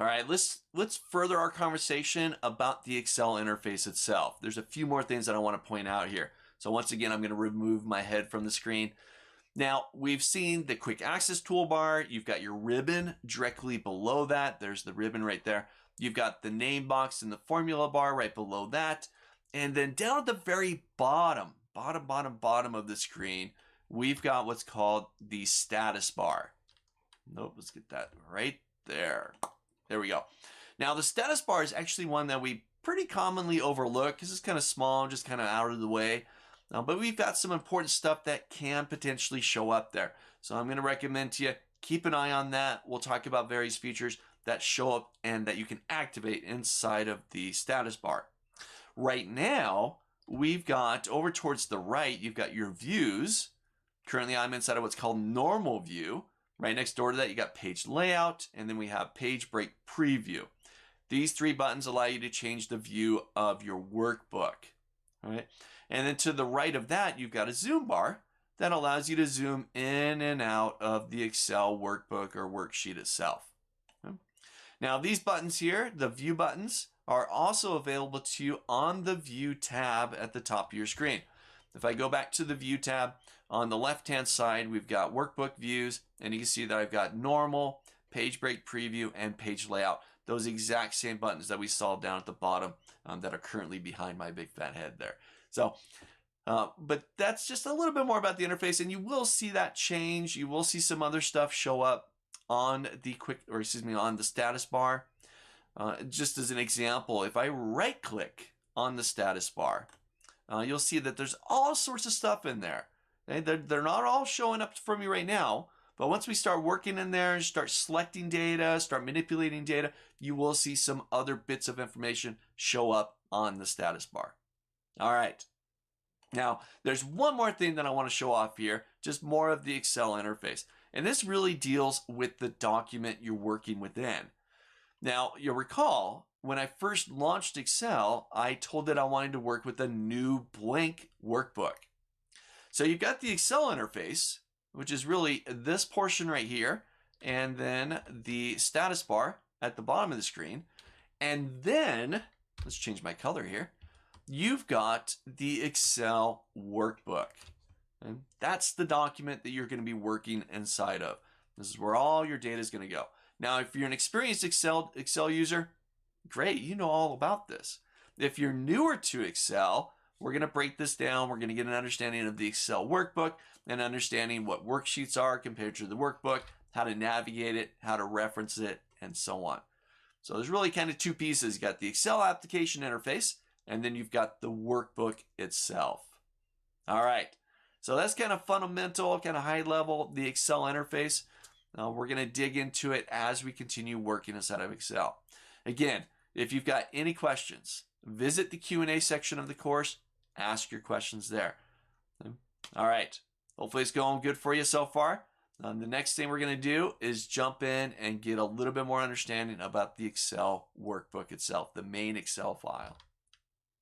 All right, let's further our conversation about the Excel interface itself. There's a few more things that I want to point out here. So once again, I'm going to remove my head from the screen. Now, we've seen the quick access toolbar. You've got your ribbon directly below that. There's the ribbon right there. You've got the name box and the formula bar right below that. And then down at the very bottom of the screen, we've got what's called the status bar. Nope, let's get that right there. There we go. Now, the status bar is actually one that we pretty commonly overlook because it's kind of small, just kind of out of the way. But we've got some important stuff that can potentially show up there. So I'm going to recommend to you, keep an eye on that. We'll talk about various features that show up and that you can activate inside of the status bar. Right now, we've got over towards the right, you've got your views. Currently, I'm inside of what's called normal view. Right next door to that, you got page layout, and then we have page break preview. These three buttons allow you to change the view of your workbook. All right. And then to the right of that, you've got a zoom bar that allows you to zoom in and out of the Excel workbook or worksheet itself. Okay. Now, these buttons here, the view buttons, are also available to you on the view tab at the top of your screen. If I go back to the view tab, on the left-hand side, we've got workbook views, and you can see that I've got normal, page break preview, and page layout. Those exact same buttons that we saw down at the bottom that are currently behind my big fat head there. So, but that's just a little bit more about the interface, and you will see that change. You will see some other stuff show up on the on the status bar. Just as an example, if I right-click on the status bar, you'll see that there's all sorts of stuff in there. Okay? They're not all showing up for me right now, but once we start working in there and start selecting data, start manipulating data, you will see some other bits of information show up on the status bar. All right. Now, there's one more thing that I want to show off here, just more of the Excel interface. And this really deals with the document you're working within. Now, you'll recall, when I first launched Excel, I told it I wanted to work with a new blank workbook. So you've got the Excel interface, which is really this portion right here, and then the status bar at the bottom of the screen. And then, let's change my color here, you've got the Excel workbook. And that's the document that you're going to be working inside of. This is where all your data is going to go. Now, if you're an experienced Excel user, great, you know all about this. If you're newer to Excel, we're going to break this down. We're going to get an understanding of the Excel workbook and understanding what worksheets are compared to the workbook, how to navigate it, how to reference it, and so on. So there's really kind of two pieces. You've got the Excel application interface, and then you've got the workbook itself. All right. So that's kind of fundamental, kind of high level, the Excel interface. We're going to dig into it as we continue working inside of Excel. Again, if you've got any questions, visit the Q&A section of the course. Ask your questions there. All right. Hopefully it's going good for you so far. The next thing we're going to do is jump in and get a little bit more understanding about the Excel workbook itself, the main Excel file.